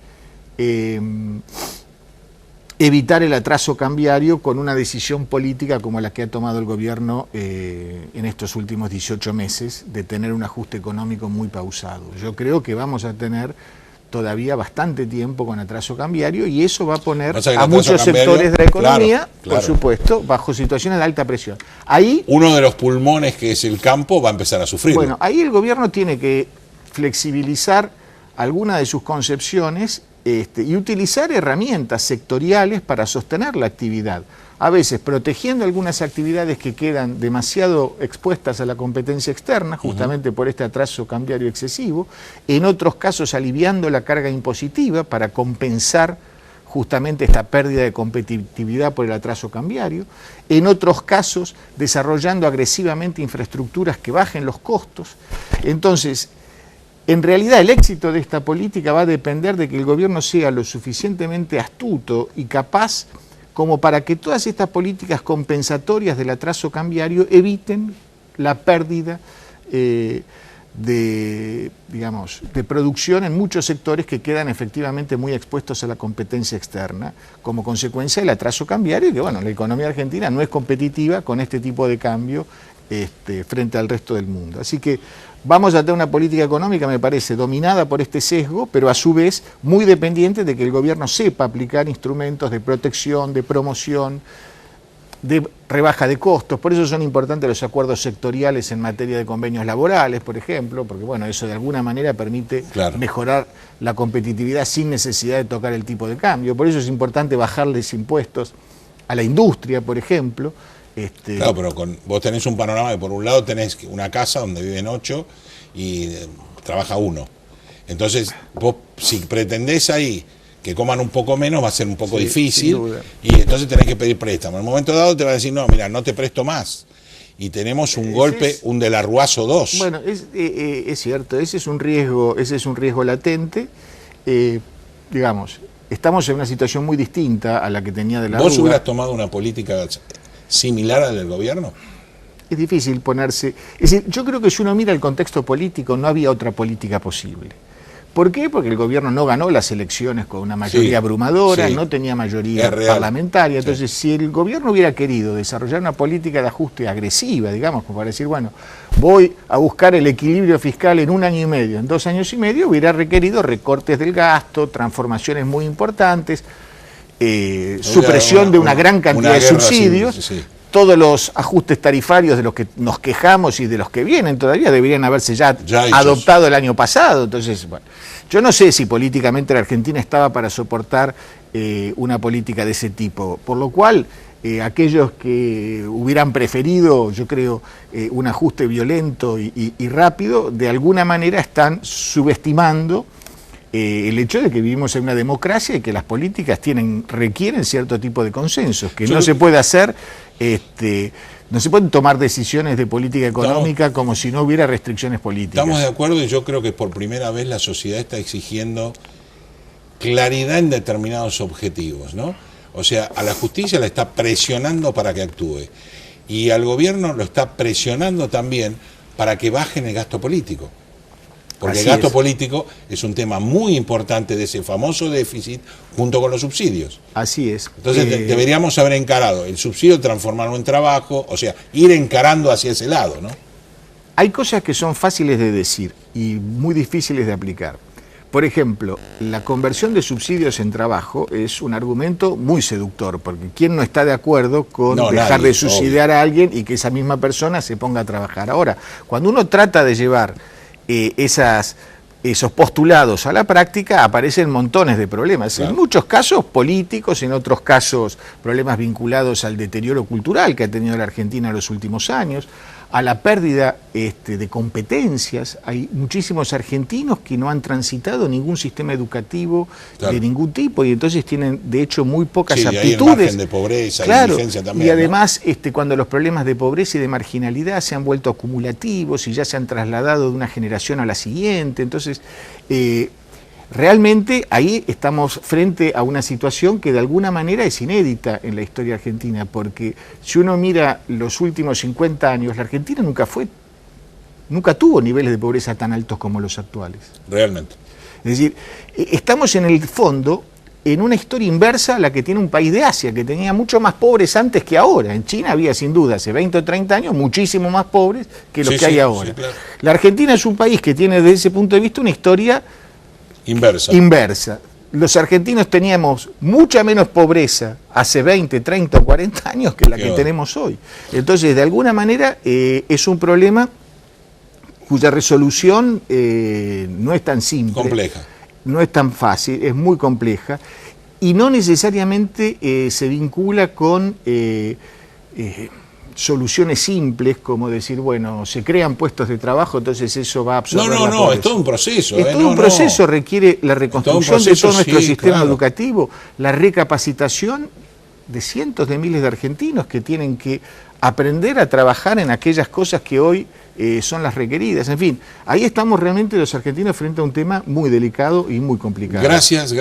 evitar el atraso cambiario con una decisión política como la que ha tomado el gobierno en estos últimos 18 meses, de tener un ajuste económico muy pausado. Yo creo que vamos a tener todavía bastante tiempo con atraso cambiario y eso va a poner a muchos sectores de la economía, por supuesto, bajo situaciones de alta presión. Ahí, uno de los pulmones, que es el campo, va a empezar a sufrir. Bueno, ahí el gobierno tiene que flexibilizar algunas de sus concepciones y utilizar herramientas sectoriales para sostener la actividad, a veces protegiendo algunas actividades que quedan demasiado expuestas a la competencia externa, justamente por este atraso cambiario excesivo, en otros casos aliviando la carga impositiva para compensar justamente esta pérdida de competitividad por el atraso cambiario, en otros casos desarrollando agresivamente infraestructuras que bajen los costos. Entonces, en realidad el éxito de esta política va a depender de que el gobierno sea lo suficientemente astuto y capaz como para que todas estas políticas compensatorias del atraso cambiario eviten la pérdida de producción en muchos sectores que quedan efectivamente muy expuestos a la competencia externa como consecuencia del atraso cambiario y que la economía argentina no es competitiva con este tipo de cambio frente al resto del mundo. Así que vamos a tener una política económica, me parece, dominada por este sesgo, pero a su vez muy dependiente de que el gobierno sepa aplicar instrumentos de protección, de promoción, de rebaja de costos. Por eso son importantes los acuerdos sectoriales en materia de convenios laborales, por ejemplo, porque eso de alguna manera permite mejorar la competitividad sin necesidad de tocar el tipo de cambio. Por eso es importante bajarles impuestos a la industria, por ejemplo. Claro, pero vos tenés un panorama que por un lado tenés una casa donde viven 8 y trabaja 1. Entonces, vos si pretendés ahí que coman un poco menos va a ser un poco difícil y entonces tenés que pedir préstamo. En el momento dado te va a decir, no, mira, no te presto más. Y tenemos un golpe, un de la Ruazo 2. Bueno, es cierto, ese es un riesgo latente. Estamos en una situación muy distinta a la que tenía de la Rúa. ¿Vos hubieras tomado una política similar a la del gobierno? Es difícil ponerse... Es decir, yo creo que si uno mira el contexto político, no había otra política posible. ¿Por qué? Porque el gobierno no ganó las elecciones con una mayoría abrumadora, no tenía mayoría parlamentaria. Entonces, si el gobierno hubiera querido desarrollar una política de ajuste agresiva, digamos, como para decir, voy a buscar el equilibrio fiscal en 1 año y medio, en 2 años y medio, hubiera requerido recortes del gasto, transformaciones muy importantes, supresión de una gran cantidad de subsidios. Todos los ajustes tarifarios de los que nos quejamos y de los que vienen todavía deberían haberse ya adoptado el año pasado. Entonces, yo no sé si políticamente la Argentina estaba para soportar una política de ese tipo. Por lo cual, aquellos que hubieran preferido, yo creo, un ajuste violento y rápido, de alguna manera están subestimando el hecho de que vivimos en una democracia y que las políticas requieren cierto tipo de consensos, que no se puede hacer, no se pueden tomar decisiones de política económica como si no hubiera restricciones políticas. Estamos de acuerdo y yo creo que por primera vez la sociedad está exigiendo claridad en determinados objetivos, ¿no? O sea, a la justicia la está presionando para que actúe y al gobierno lo está presionando también para que bajen el gasto político. Porque el gasto político es un tema muy importante de ese famoso déficit junto con los subsidios. Así es. Entonces deberíamos haber encarado el subsidio, transformarlo en trabajo, o sea, ir encarando hacia ese lado, ¿no? Hay cosas que son fáciles de decir y muy difíciles de aplicar. Por ejemplo, la conversión de subsidios en trabajo es un argumento muy seductor, porque ¿quién no está de acuerdo con dejar de subsidiar a alguien y que esa misma persona se ponga a trabajar? Ahora, cuando uno trata de llevar esos postulados a la práctica, aparecen montones de problemas. En muchos casos políticos, en otros casos problemas vinculados al deterioro cultural que ha tenido la Argentina en los últimos años, a la pérdida de competencias. Hay muchísimos argentinos que no han transitado ningún sistema educativo de ningún tipo y entonces tienen de hecho muy pocas aptitudes. Hay un margen de pobreza, indigencia también. Y además cuando los problemas de pobreza y de marginalidad se han vuelto acumulativos y ya se han trasladado de una generación a la siguiente, entonces realmente ahí estamos frente a una situación que de alguna manera es inédita en la historia argentina, porque si uno mira los últimos 50 años, la Argentina nunca tuvo niveles de pobreza tan altos como los actuales. Realmente. Es decir, estamos en el fondo en una historia inversa a la que tiene un país de Asia, que tenía mucho más pobres antes que ahora. En China había sin duda hace 20 o 30 años muchísimo más pobres que los que hay ahora. Sí, claro. La Argentina es un país que tiene desde ese punto de vista una historia inversa. Los argentinos teníamos mucha menos pobreza hace 20, 30 o 40 años que la que tenemos hoy. Entonces, de alguna manera, es un problema cuya resolución no es tan simple. Compleja. No es tan fácil, es muy compleja. Y no necesariamente se vincula con soluciones simples como decir, bueno, se crean puestos de trabajo, entonces eso va a absorber la pobreza. Es todo un proceso. Es todo un proceso, requiere la reconstrucción de todo nuestro sistema educativo, la recapacitación de cientos de miles de argentinos que tienen que aprender a trabajar en aquellas cosas que hoy son las requeridas. En fin, ahí estamos realmente los argentinos frente a un tema muy delicado y muy complicado. Gracias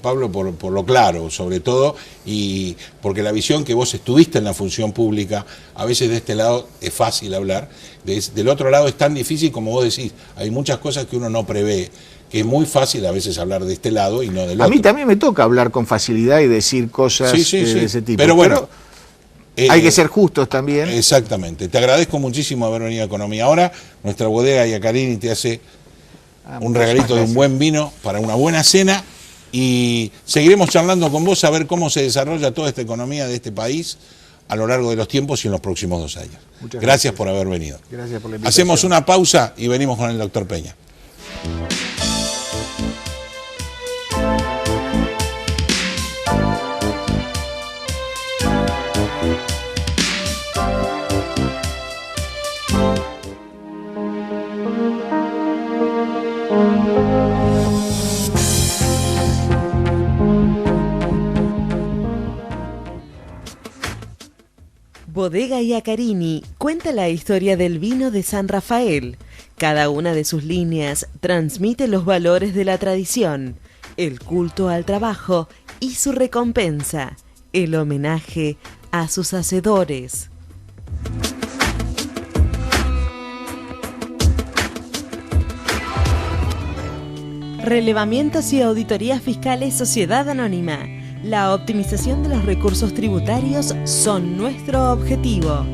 Pablo por lo claro, sobre todo, y porque la visión que vos estuviste en la función pública, a veces de este lado es fácil hablar, del otro lado es tan difícil como vos decís, hay muchas cosas que uno no prevé, que es muy fácil a veces hablar de este lado y no del otro. A mí también me toca hablar con facilidad y decir cosas de ese tipo. Pero bueno, hay que ser justos también. Exactamente. Te agradezco muchísimo haber venido a Economía. Ahora, nuestra bodega Iacarini te hace un regalito de un buen vino para una buena cena y seguiremos charlando con vos a ver cómo se desarrolla toda esta economía de este país a lo largo de los tiempos y en los próximos 2 años. Muchas gracias por haber venido. Gracias por la invitación. Hacemos una pausa y venimos con el doctor Peña. Bodega Iacarini cuenta la historia del vino de San Rafael. Cada una de sus líneas transmite los valores de la tradición, el culto al trabajo y su recompensa, el homenaje a sus hacedores. Relevamientos y auditorías fiscales Sociedad Anónima. La optimización de los recursos tributarios son nuestro objetivo.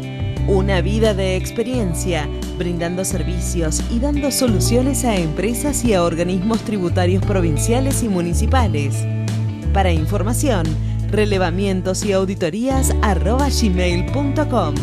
Una vida de experiencia, brindando servicios y dando soluciones a empresas y a organismos tributarios provinciales y municipales. Para información, relevamientosauditorías@gmail.com.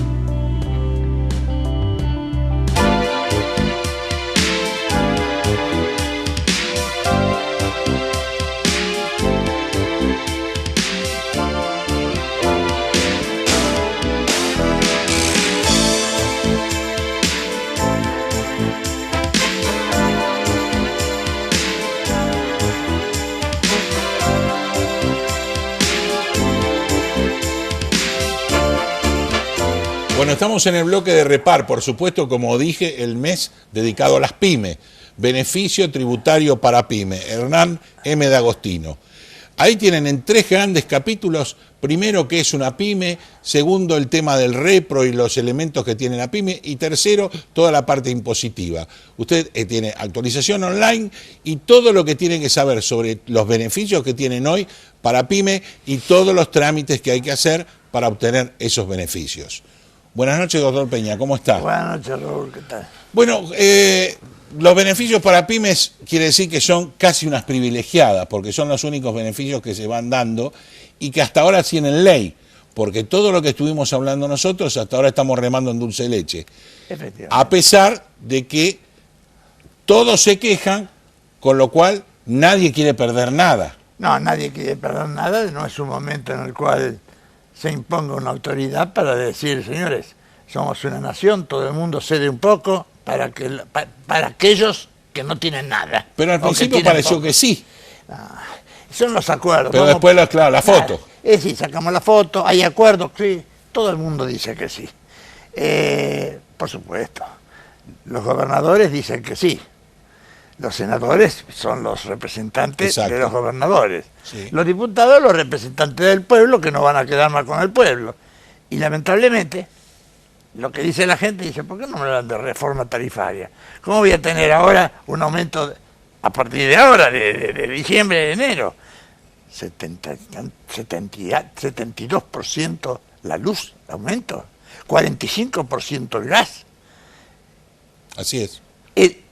Bueno, estamos en el bloque de Repar, por supuesto, como dije, el mes dedicado a las pymes. Beneficio tributario para pyme, Hernán M. D'Agostino. Ahí tienen en 3 grandes capítulos, primero qué es una pyme, segundo el tema del repro y los elementos que tiene la pyme, y tercero toda la parte impositiva. Usted tiene actualización online y todo lo que tiene que saber sobre los beneficios que tienen hoy para pyme y todos los trámites que hay que hacer para obtener esos beneficios. Buenas noches, doctor Peña, ¿cómo está? Buenas noches, Raúl, ¿qué tal? Bueno, los beneficios para pymes quiere decir que son casi unas privilegiadas, porque son los únicos beneficios que se van dando y que hasta ahora tienen ley, porque todo lo que estuvimos hablando nosotros, hasta ahora estamos remando en dulce de leche. Efectivamente. A pesar de que todos se quejan, con lo cual nadie quiere perder nada. No, nadie quiere perder nada, no es un momento en el cual se imponga una autoridad para decir, señores, somos una nación, todo el mundo cede un poco para aquellos que no tienen nada. Pero al principio pareció poco. Que sí. Son los acuerdos. Pero después, claro, la foto. Es decir, sacamos la foto, hay acuerdos, sí, todo el mundo dice que sí. Por supuesto, los gobernadores dicen que sí. Los senadores son los representantes de los gobernadores. Sí. Los diputados, los representantes del pueblo, que no van a quedar mal con el pueblo. Y lamentablemente, lo que dice la gente, dice, ¿por qué no me hablan de reforma tarifaria? ¿Cómo voy a tener ahora un aumento, a partir de ahora, de diciembre, de enero? 72% la luz, aumento. 45% el gas. Así es.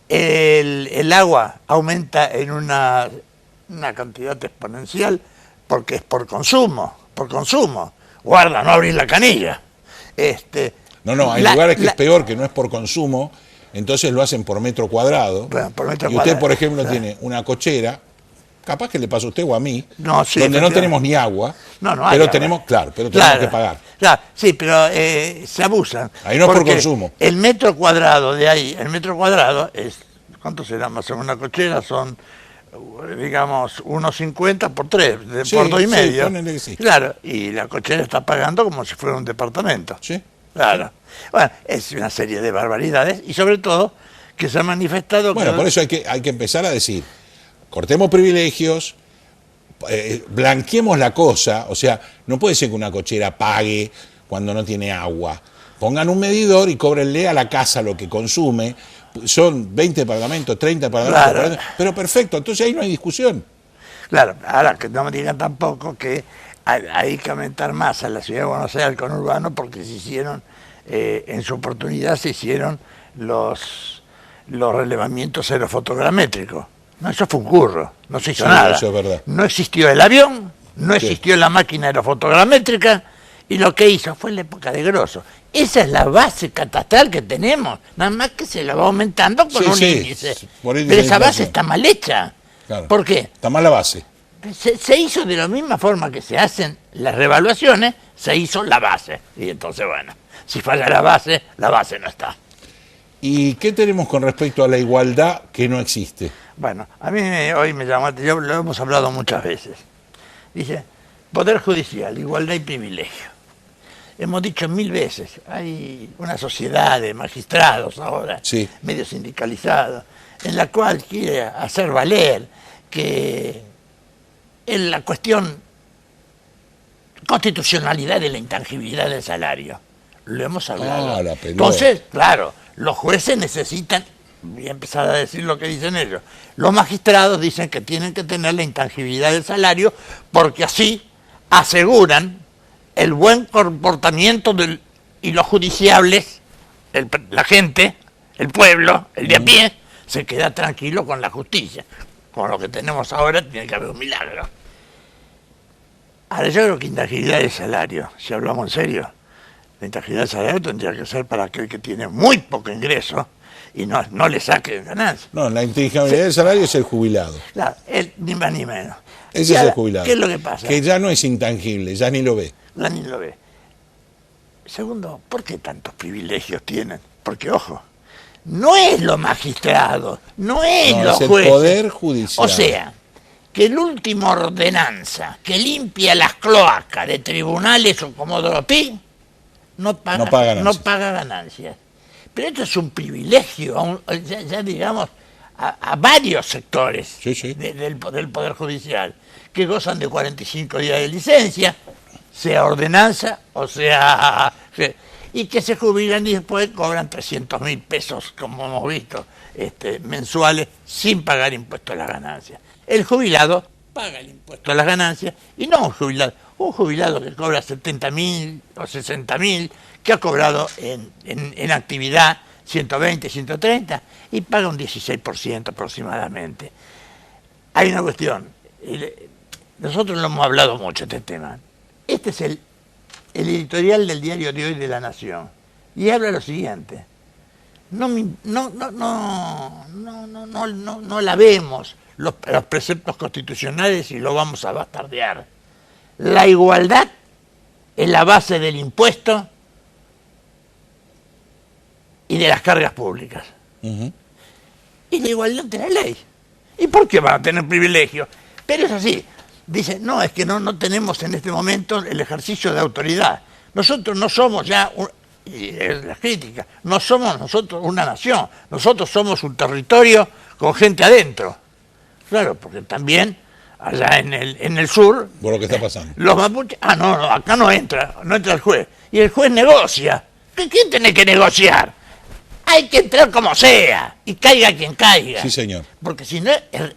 El agua aumenta en una cantidad exponencial porque es por consumo. Guarda, no abrir la canilla. No, hay lugares que es peor, que no es por consumo, entonces lo hacen por metro cuadrado. Bueno, por metro y usted, cuadrado, por ejemplo, tiene una cochera capaz que le pasa a usted o a mí, No, sí, donde no efectivamente. tenemos ni agua, No, no hay pero agua. tenemos, claro, pero tenemos que pagar. Claro, sí, pero se abusan. Ahí no es por Porque consumo. El metro cuadrado de ahí, el metro cuadrado es, ¿cuánto será más o menos una cochera? Son, digamos, 1,50 por 3, Sí, por 2,5. sí, ponele que sí. Claro, y la cochera está pagando como si fuera un departamento. ¿Sí? Claro. Bueno, es una serie de barbaridades y sobre todo que se ha manifestado... Bueno, que... por eso hay que empezar a decir, cortemos privilegios, blanqueemos la cosa, o sea, no puede ser que una cochera pague cuando no tiene agua. Pongan un medidor y cóbrenle a la casa lo que consume. Son 20 departamentos, 30 departamentos, Claro. 40, pero perfecto, entonces ahí no hay discusión. Claro, ahora que no me digan tampoco que hay que aumentar más a la ciudad de Buenos Aires, al conurbano, porque se hicieron, en su oportunidad se hicieron los relevamientos aerofotogramétricos. No, eso fue un curro, no se hizo Sí, nada. eso es verdad. No existió el avión, no Sí. existió la máquina aerofotogramétrica, y lo que hizo fue la época de Grosso. Esa es la base catastral que tenemos, nada más que se la va aumentando con Sí, un sí, índice. por índice Pero de esa base inflación. está mal hecha. Claro. ¿Por qué? Está mal la base. Se hizo de la misma forma que se hacen las revaluaciones, se hizo la base. Y entonces, bueno, si falla la base no está. ¿Y qué tenemos con respecto a la igualdad que no existe? Bueno, a mí hoy me llamó, lo hemos hablado muchas veces. Dice, Poder Judicial, igualdad y privilegio. Hemos dicho 1000 veces, hay una sociedad de magistrados ahora, Sí. medio sindicalizados, en la cual quiere hacer valer que en la cuestión constitucionalidad de la intangibilidad del salario. Lo hemos hablado. Ah, la pelota. Entonces, claro, los jueces necesitan, voy a empezar a decir lo que dicen ellos, los magistrados dicen que tienen que tener la intangibilidad del salario porque así aseguran el buen comportamiento y los judiciables, la gente, el pueblo, el de a pie, se queda tranquilo con la justicia. Con lo que tenemos ahora tiene que haber un milagro. Ahora yo creo que intangibilidad del salario, si hablamos en serio, la intangibilidad del salario tendría que ser para aquel que tiene muy poco ingreso y no le saque ganancia. No, la intangibilidad del salario es el jubilado. Claro, él ni más ni menos. Ese Y es el ahora, jubilado. ¿qué es lo que pasa? Que ya no es intangible, ya ni lo ve. La ni lo ve. Segundo, ¿por qué tantos privilegios tienen? Porque, ojo, no es los magistrados, no es No, los es el jueces. Poder Judicial. O sea, que el último ordenanza que limpia las cloacas de tribunales o Comodoro Pi no paga, No paga ganancias. no paga ganancias. Pero esto es un privilegio, ya digamos, a varios sectores Sí, sí. del Poder Judicial, que gozan de 45 días de licencia, sea ordenanza o sea... y que se jubilan y después cobran 300.000 pesos, como hemos visto, mensuales, sin pagar impuesto a las ganancias. El jubilado paga el impuesto a las ganancias y no un jubilado que cobra 70.000 o 60.000, que ha cobrado en actividad 120, 130 y paga un 16% aproximadamente. Hay una cuestión, nosotros lo hemos hablado mucho este tema. Este es el editorial del diario de hoy de La Nación y habla lo siguiente: no la vemos los preceptos constitucionales y lo vamos a bastardear. La igualdad es la base del impuesto y de las cargas públicas. Ujú. Y la igualdad de la ley. ¿Y por qué van a tener privilegios? Pero es así. Dice, no, es que no tenemos en este momento el ejercicio de autoridad. Nosotros no somos ya, y es la crítica, no somos nosotros una nación. Nosotros somos un territorio con gente adentro. Claro, porque también allá en el sur, Por lo que está pasando. los mapuches, no, acá no entra el juez. Y el juez negocia. ¿Quién tiene que negociar? Hay que entrar como sea, y caiga quien caiga. Sí, señor. Porque si no,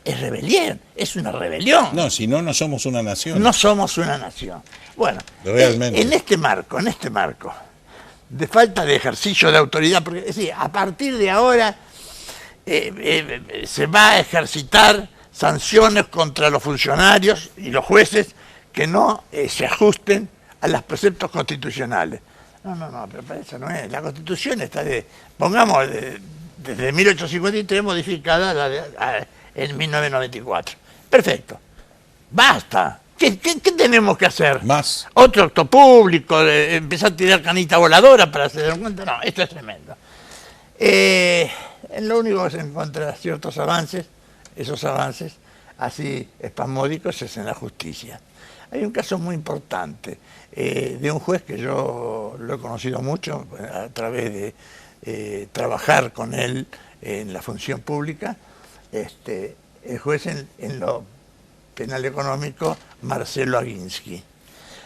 es rebelión, es una rebelión. No, si no, no somos una nación. No somos una nación. Bueno, Realmente. en este marco, de falta de ejercicio de autoridad, porque es decir, a partir de ahora se va a ejercitar sanciones contra los funcionarios y los jueces que no se ajusten a los preceptos constitucionales. No, pero para eso no es. La Constitución está desde 1853 modificada en 1994. Perfecto. Basta. ¿Qué tenemos que hacer? Más. Otro acto público, empezar a tirar canita voladora para hacer cuenta. No, esto es tremendo. Lo único que se encuentra ciertos avances, esos avances así espasmódicos, es en la justicia. Hay un caso muy importante de un juez que yo lo he conocido mucho a través de trabajar con él en la función pública, el juez en lo penal económico, Marcelo Aguinsky.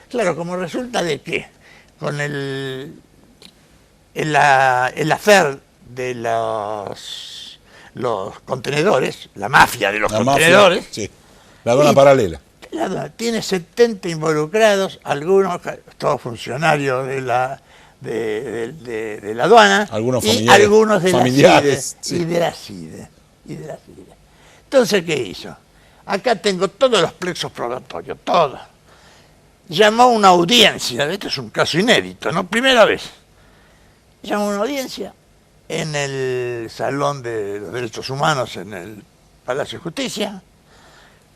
Claro, como resulta de que con el affair de los contenedores, la mafia de los contenedores, sí. La aduana paralela. La aduana tiene 70 involucrados, algunos todos funcionarios de la aduana, algunos y algunos de familiares, la CIDE, y de la CIDE. Entonces, ¿qué hizo? Acá tengo todos los plexos probatorios, todos. Llamó una audiencia, este es un caso inédito, ¿no? Primera vez. Llamó una audiencia en el Salón de los Derechos Humanos, en el Palacio de Justicia,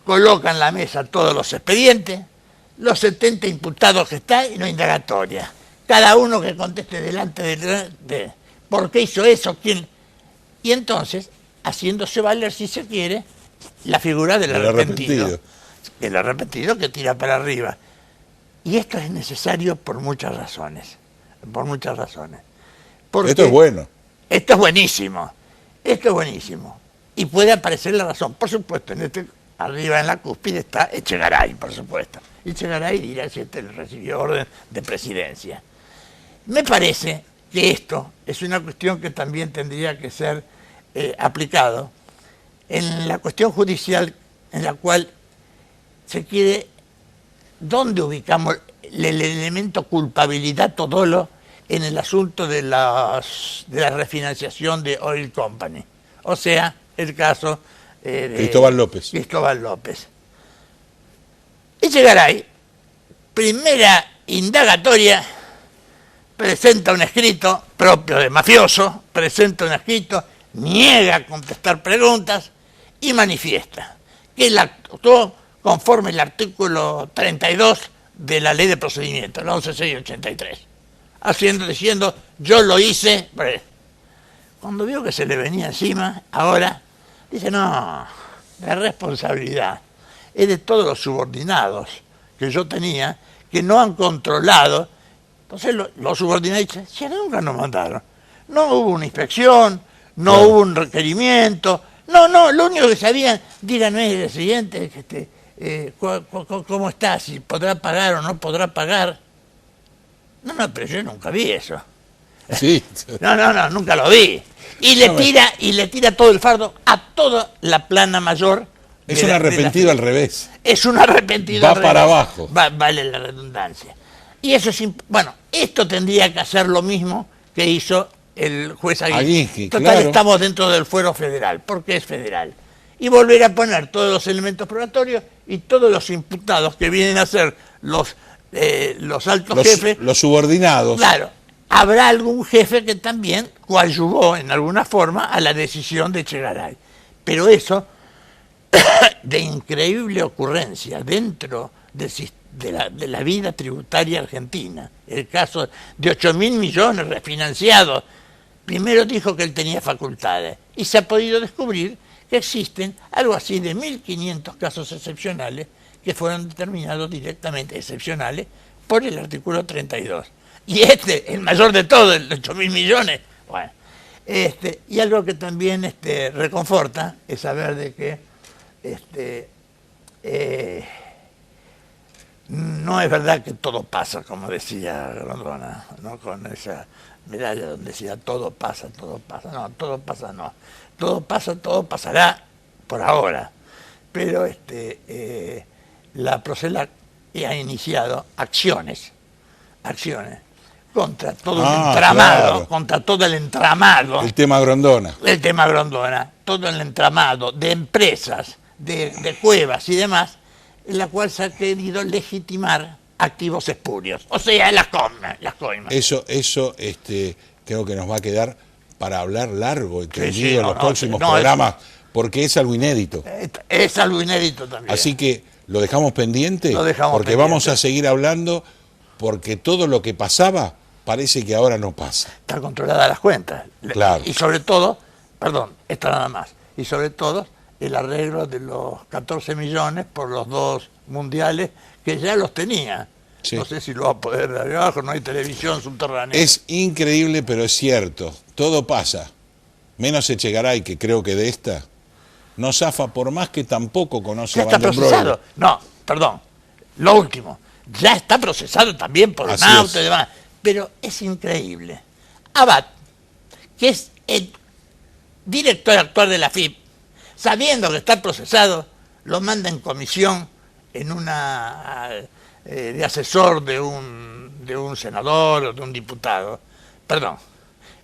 colocan en la mesa todos los expedientes, los 70 imputados que están y no indagatoria. Cada uno que conteste delante de por qué hizo eso, quién. Y entonces, haciéndose valer, si se quiere, la figura del arrepentido. El arrepentido que tira para arriba. Y esto es necesario por muchas razones. Por muchas razones. Porque esto es bueno. Esto es buenísimo. Esto es buenísimo. Y puede aparecer la razón. Por supuesto, arriba en la cúspide está Echegaray, por supuesto. Echegaray dirá si recibió orden de presidencia. Me parece que esto es una cuestión que también tendría que ser aplicado en la cuestión judicial, en la cual se quiere, ¿dónde ubicamos el elemento culpabilidad o dolo en el asunto de la refinanciación de Oil Company? O sea, el caso de Cristóbal López. Cristóbal López. Echegaray, primera indagatoria, presenta un escrito propio de mafioso, presenta un escrito, niega a contestar preguntas y manifiesta que él actuó conforme el artículo 32 de la Ley de Procedimiento, la 11.683, diciendo, yo lo hice. Cuando vio que se le venía encima, ahora dice, no, la responsabilidad es de todos los subordinados que yo tenía, que no han controlado. Entonces los subordinados dicen, si nunca nos mandaron, no hubo una inspección, no hubo un requerimiento, no, lo único que sabían, díganos el siguiente, ¿cómo está? Si podrá pagar o no podrá pagar. No, pero yo nunca vi eso. Sí. No, nunca lo vi. Y le tira todo el fardo a toda la plana mayor. Es un arrepentido al revés. Es un arrepentido al revés. Va para abajo. Vale la redundancia. Y eso es, bueno, esto tendría que hacer lo mismo que hizo el juez Aguinsky. Total, claro. Estamos dentro del fuero federal, porque es federal. Y volver a poner todos los elementos probatorios y todos los imputados que vienen a ser los altos jefes. Los subordinados. Claro. Habrá algún jefe que también coadyuvó en alguna forma a la decisión de Echegaray. Pero eso, de increíble ocurrencia dentro de la vida tributaria argentina, el caso de 8.000 millones refinanciados, primero dijo que él tenía facultades y se ha podido descubrir que existen algo así de 1.500 casos excepcionales que fueron determinados directamente excepcionales por el artículo 32. Y el mayor de todos, el 8.000 millones. Bueno, y algo que también reconforta es saber de que no es verdad que todo pasa, como decía Grondona, ¿no? Con esa medalla donde decía todo pasa, no, todo pasa no. Todo pasa, todo pasará por ahora. Pero la Procelac ha iniciado acciones contra todo el entramado, claro. Contra todo el entramado. El tema Grondona. Todo el entramado de empresas, de cuevas y demás, en la cual se ha querido legitimar activos espurios, o sea, las coimas. Eso creo que nos va a quedar para hablar largo y tendido en los próximos programas, porque es algo inédito. Es algo inédito también. Así que lo dejamos pendiente, Lo dejamos porque pendiente. vamos a seguir hablando, porque todo lo que pasaba parece que ahora no pasa. Están controladas las cuentas. Claro. Y sobre todo, perdón, esto nada más, y sobre todo el arreglo de los 14 millones por los 2 mundiales que ya los tenía. Sí. No sé si lo va a poder dar abajo, no hay televisión subterránea. Es increíble, pero es cierto. Todo pasa. Menos Echegaray, que creo que de esta no zafa, por más que tampoco conoce Ya a está Van den Broek. procesado. No, perdón. Lo último. Ya está procesado también por Así un auto es. y demás. Pero es increíble. Abad, que es el director actual de la FIP, sabiendo que está procesado, lo manda en comisión en una de asesor de un senador o de un diputado. Perdón.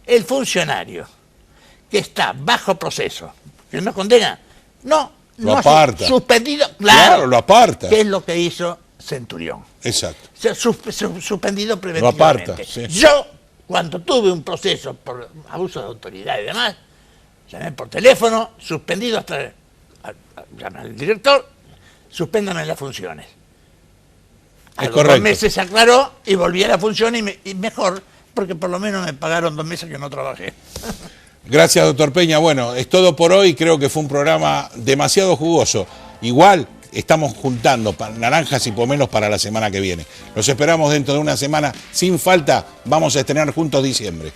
El funcionario que está bajo proceso, que no condena, Lo no aparta. suspendido, Claro, lo aparta. que es lo que hizo Centurión. Exacto. Se ha suspendido Lo preventivamente. aparta, sí. Yo, cuando tuve un proceso por abuso de autoridad y demás, llamé por teléfono, suspendido hasta... Llamé al director, suspéndame las funciones. A Es los correcto. 2 meses se aclaró y volví a la función y mejor, porque por lo menos me pagaron 2 meses que no trabajé. Gracias, doctor Peña. Bueno, es todo por hoy. Creo que fue un programa demasiado jugoso. Igual estamos juntando naranjas y pomelos para la semana que viene. Los esperamos dentro de una semana. Sin falta, vamos a estrenar juntos diciembre.